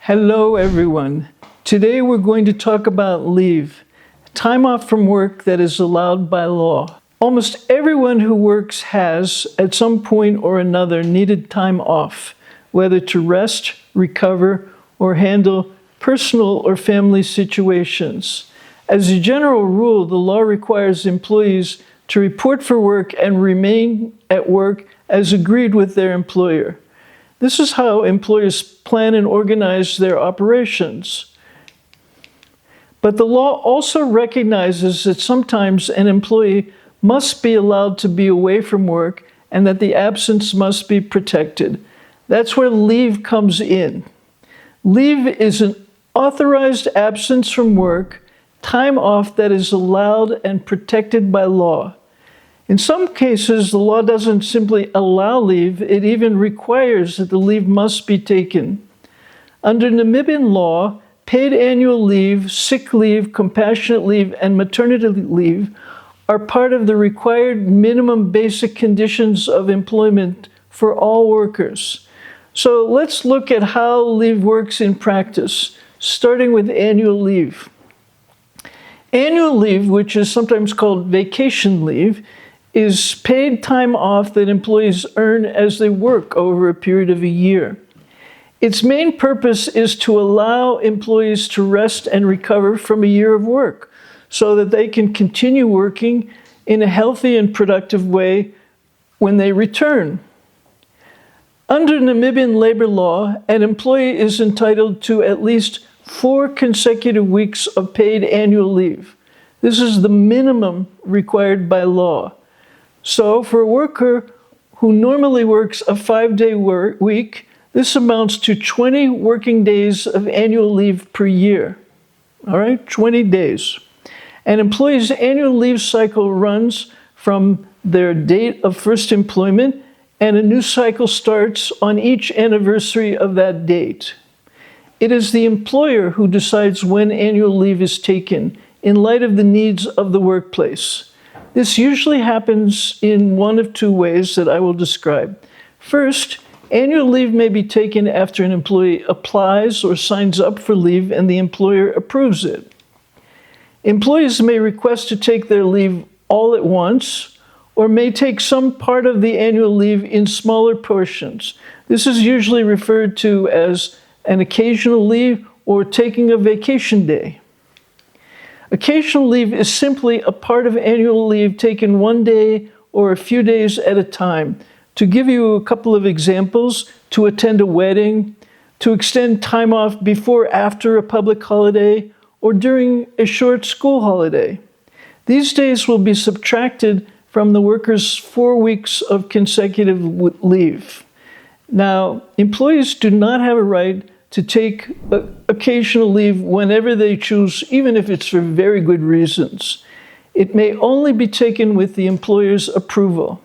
Hello, everyone. Today we're going to talk about leave, time off from work that is allowed by law. Almost everyone who works has, at some point or another, needed time off, whether to rest, recover, or handle personal or family situations. As a general rule, the law requires employees to report for work and remain at work as agreed with their employer. This is how employers plan and organize their operations. But the law also recognizes that sometimes an employee must be allowed to be away from work and that the absence must be protected. That's where leave comes in. Leave is an authorized absence from work, time off that is allowed and protected by law. In some cases, the law doesn't simply allow leave, it even requires that the leave must be taken. Under Namibian law, paid annual leave, sick leave, compassionate leave, and maternity leave are part of the required minimum basic conditions of employment for all workers. So let's look at how leave works in practice, starting with annual leave. Annual leave, which is sometimes called vacation leave, is paid time off that employees earn as they work over a period of a year. Its main purpose is to allow employees to rest and recover from a year of work so that they can continue working in a healthy and productive way when they return. Under Namibian labor law, an employee is entitled to at least 4 consecutive weeks of paid annual leave. This is the minimum required by law. So for a worker who normally works a 5-day week, this amounts to 20 working days of annual leave per year. All right, 20 days. An employee's annual leave cycle runs from their date of first employment, and a new cycle starts on each anniversary of that date. It is the employer who decides when annual leave is taken in light of the needs of the workplace. This usually happens in one of 2 ways that I will describe. First, annual leave may be taken after an employee applies or signs up for leave and the employer approves it. Employees may request to take their leave all at once or may take some part of the annual leave in smaller portions. This is usually referred to as an occasional leave or taking a vacation day. Occasional leave is simply a part of annual leave taken one day or a few days at a time. To give you a couple of examples, to attend a wedding, to extend time off before or after a public holiday, or during a short school holiday. These days will be subtracted from the worker's 4 weeks of consecutive leave. Now, employees do not have a right to take occasional leave whenever they choose, even if it's for very good reasons. It may only be taken with the employer's approval.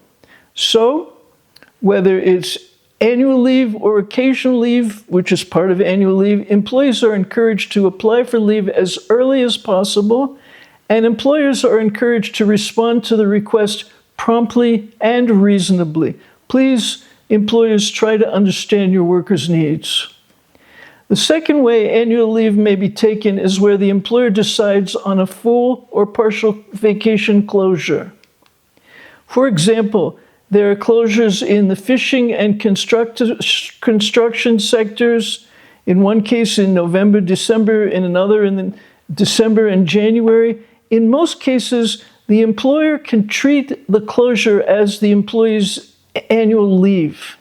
So, whether it's annual leave or occasional leave, which is part of annual leave, employees are encouraged to apply for leave as early as possible, and employers are encouraged to respond to the request promptly and reasonably. Please, employers, try to understand your workers' needs. The second way annual leave may be taken is where the employer decides on a full or partial vacation closure. For example, there are closures in the fishing and construction sectors, in one case in November, December, in another in December and January. In most cases, the employer can treat the closure as the employee's annual leave.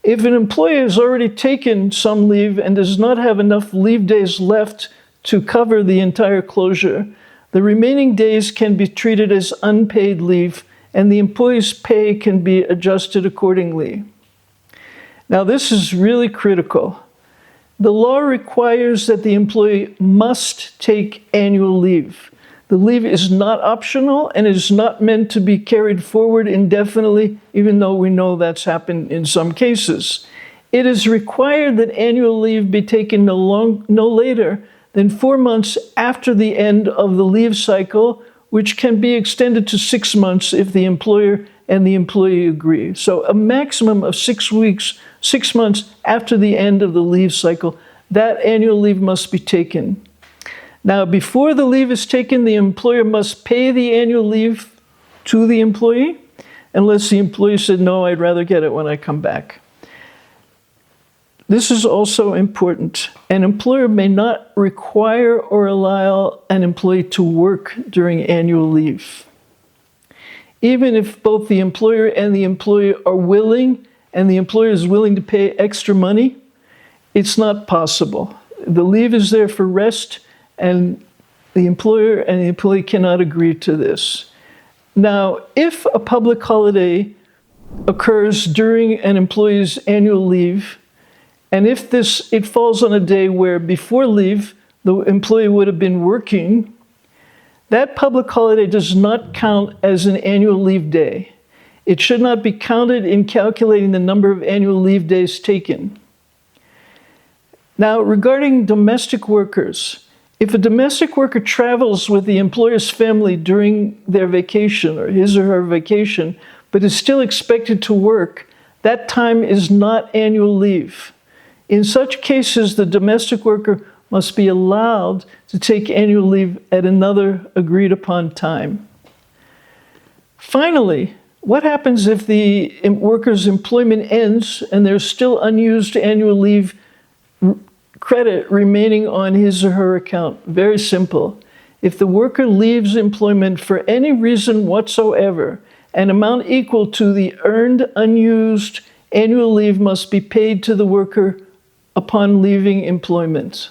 If an employee has already taken some leave and does not have enough leave days left to cover the entire closure, the remaining days can be treated as unpaid leave, and the employee's pay can be adjusted accordingly. Now, this is really critical. The law requires that the employee must take annual leave. The leave is not optional and is not meant to be carried forward indefinitely, even though we know that's happened in some cases. It is required that annual leave be taken no later than 4 months after the end of the leave cycle, which can be extended to 6 months if the employer and the employee agree. So a maximum of 6 months after the end of the leave cycle that annual leave must be taken. Now, before the leave is taken, the employer must pay the annual leave to the employee, unless the employee said, no, I'd rather get it when I come back. This is also important. An employer may not require or allow an employee to work during annual leave. Even if both the employer and the employee are willing, and the employer is willing to pay extra money, it's not possible. The leave is there for rest, and the employer and the employee cannot agree to this. Now, if a public holiday occurs during an employee's annual leave, and if it falls on a day where before leave the employee would have been working, that public holiday does not count as an annual leave day. It should not be counted in calculating the number of annual leave days taken. Now, regarding domestic workers, if a domestic worker travels with the employer's family during their vacation or his or her vacation, but is still expected to work, that time is not annual leave. In such cases, the domestic worker must be allowed to take annual leave at another agreed upon time. Finally, what happens if the worker's employment ends and there's still unused annual leave credit remaining on his or her account? Very simple. If the worker leaves employment for any reason whatsoever, an amount equal to the earned unused annual leave must be paid to the worker upon leaving employment.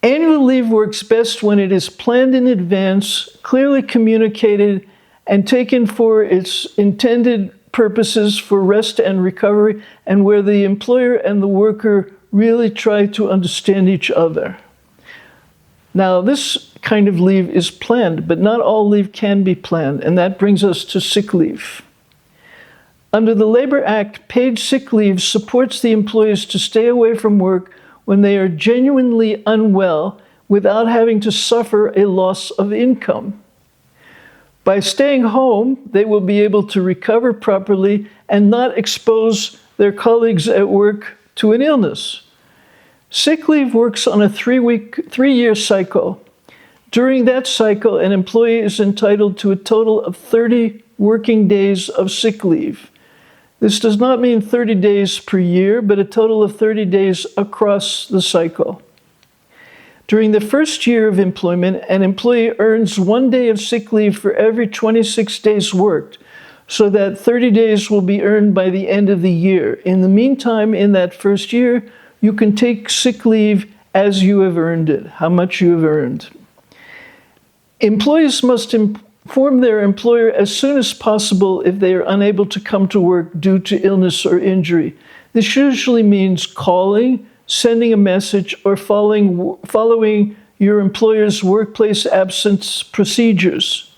Annual leave works best when it is planned in advance, clearly communicated, and taken for its intended purposes for rest and recovery, and where the employer and the worker really try to understand each other. Now, this kind of leave is planned, but not all leave can be planned, and that brings us to sick leave. Under the Labor Act, paid sick leave supports the employees to stay away from work when they are genuinely unwell without having to suffer a loss of income. By staying home, they will be able to recover properly and not expose their colleagues at work to an illness. Sick leave works on a 3-year cycle. During that cycle, an employee is entitled to a total of 30 working days of sick leave. This does not mean 30 days per year, but a total of 30 days across the cycle. During the first year of employment, an employee earns 1 day of sick leave for every 26 days worked, so that 30 days will be earned by the end of the year. In the meantime, in that first year, you can take sick leave as you have earned it, how much you have earned. Employees must inform their employer as soon as possible if they are unable to come to work due to illness or injury. This usually means calling, sending a message, or following your employer's workplace absence procedures.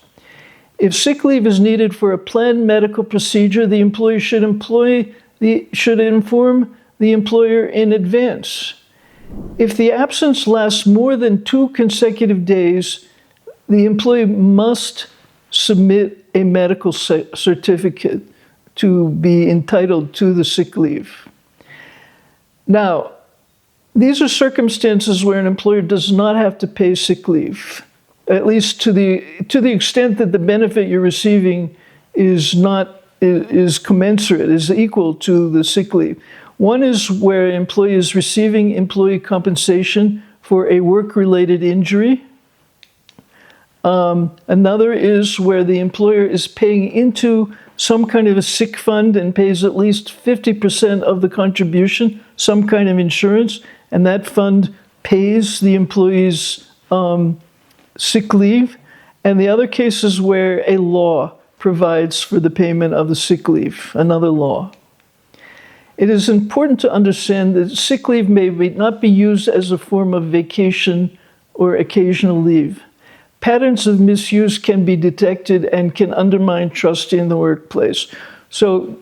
If sick leave is needed for a planned medical procedure, the employer should inform the employer in advance. If the absence lasts more than 2 consecutive days, the employee must submit a medical certificate to be entitled to the sick leave. Now, these are circumstances where an employer does not have to pay sick leave, at least to the extent that the benefit you're receiving is commensurate, is equal to the sick leave. One is where an employee is receiving employee compensation for a work-related injury. Another is where the employer is paying into some kind of a sick fund and pays at least 50% of the contribution, some kind of insurance, and that fund pays the employee's sick leave. And the other case is where a law provides for the payment of the sick leave, another law. It is important to understand that sick leave may not be used as a form of vacation or occasional leave. Patterns of misuse can be detected and can undermine trust in the workplace. So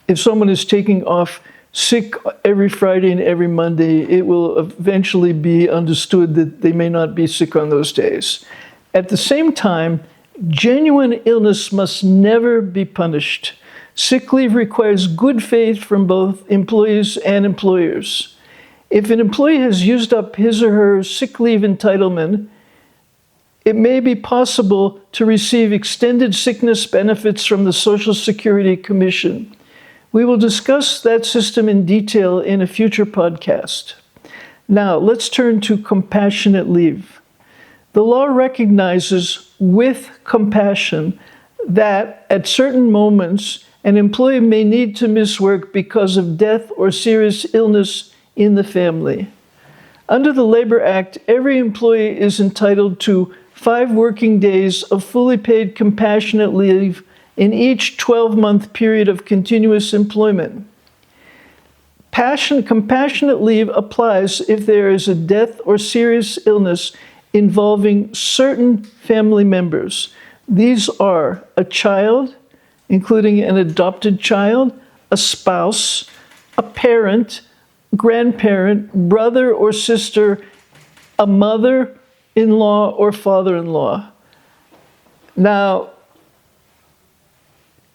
if someone is taking off sick every Friday and every Monday, it will eventually be understood that they may not be sick on those days. At the same time, genuine illness must never be punished. Sick leave requires good faith from both employees and employers. If an employee has used up his or her sick leave entitlement, it may be possible to receive extended sickness benefits from the Social Security Commission. We will discuss that system in detail in a future podcast. Now, let's turn to compassionate leave. The law recognizes with compassion that at certain moments, an employee may need to miss work because of death or serious illness in the family. Under the Labor Act, every employee is entitled to 5 working days of fully paid compassionate leave in each 12-month period of continuous employment. Compassionate leave applies if there is a death or serious illness involving certain family members. These are a child, including an adopted child, a spouse, a parent, grandparent, brother or sister, a mother-in-law or father-in-law. Now,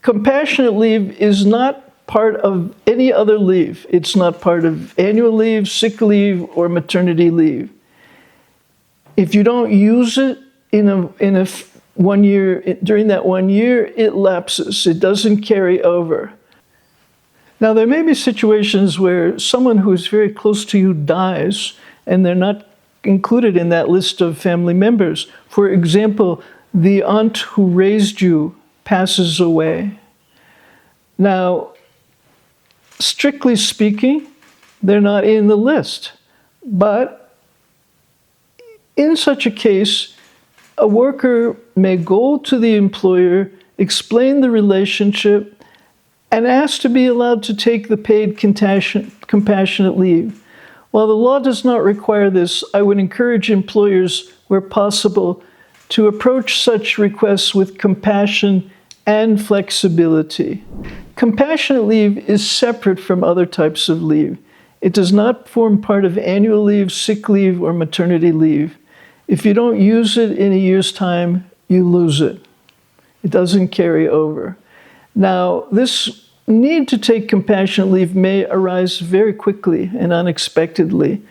compassionate leave is not part of any other leave. It's not part of annual leave, sick leave, or maternity leave. If you don't use it in a 1 year, during that 1 year, it lapses. It doesn't carry over. Now, there may be situations where someone who is very close to you dies, and they're not included in that list of family members. For example, the aunt who raised you passes away. Now, strictly speaking, they're not in the list. But in such a case, a worker may go to the employer, explain the relationship, and ask to be allowed to take the paid compassionate leave. While the law does not require this, I would encourage employers, where possible, to approach such requests with compassion and flexibility. Compassionate leave is separate from other types of leave. It does not form part of annual leave, sick leave, or maternity leave. If you don't use it in a year's time, you lose it. It doesn't carry over. Now, this need to take compassionate leave may arise very quickly and unexpectedly.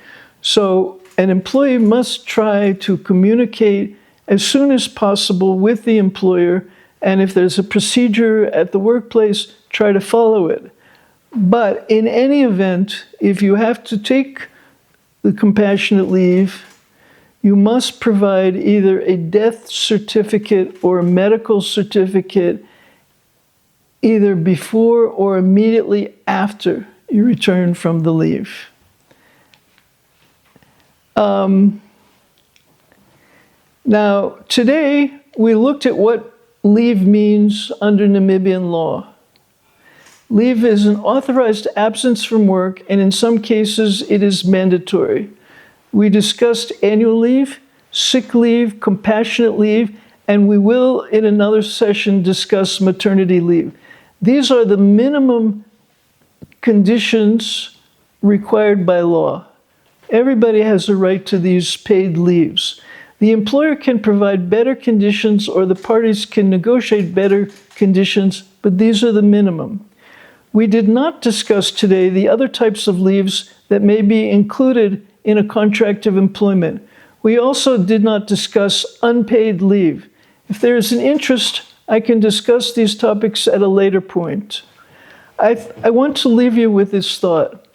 So an employee must try to communicate as soon as possible with the employer, and if there's a procedure at the workplace, try to follow it. But in any event, if you have to take the compassionate leave, you must provide either a death certificate or a medical certificate either before or immediately after you return from the leave. Now, today we looked at what leave means under Namibian law. Leave is an authorized absence from work, and in some cases it is mandatory. We discussed annual leave, sick leave, compassionate leave, and we will, in another session, discuss maternity leave. These are the minimum conditions required by law. Everybody has a right to these paid leaves. The employer can provide better conditions, or the parties can negotiate better conditions, but these are the minimum. We did not discuss today the other types of leaves that may be included in a contract of employment. We also did not discuss unpaid leave. If there is an interest, I can discuss these topics at a later point. I want to leave you with this thought.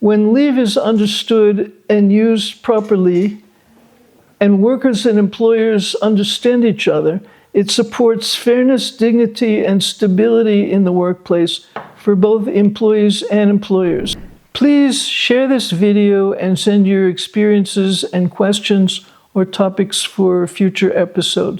When leave is understood and used properly, and workers and employers understand each other, it supports fairness, dignity, and stability in the workplace for both employees and employers. Please share this video and send your experiences and questions or topics for future episodes.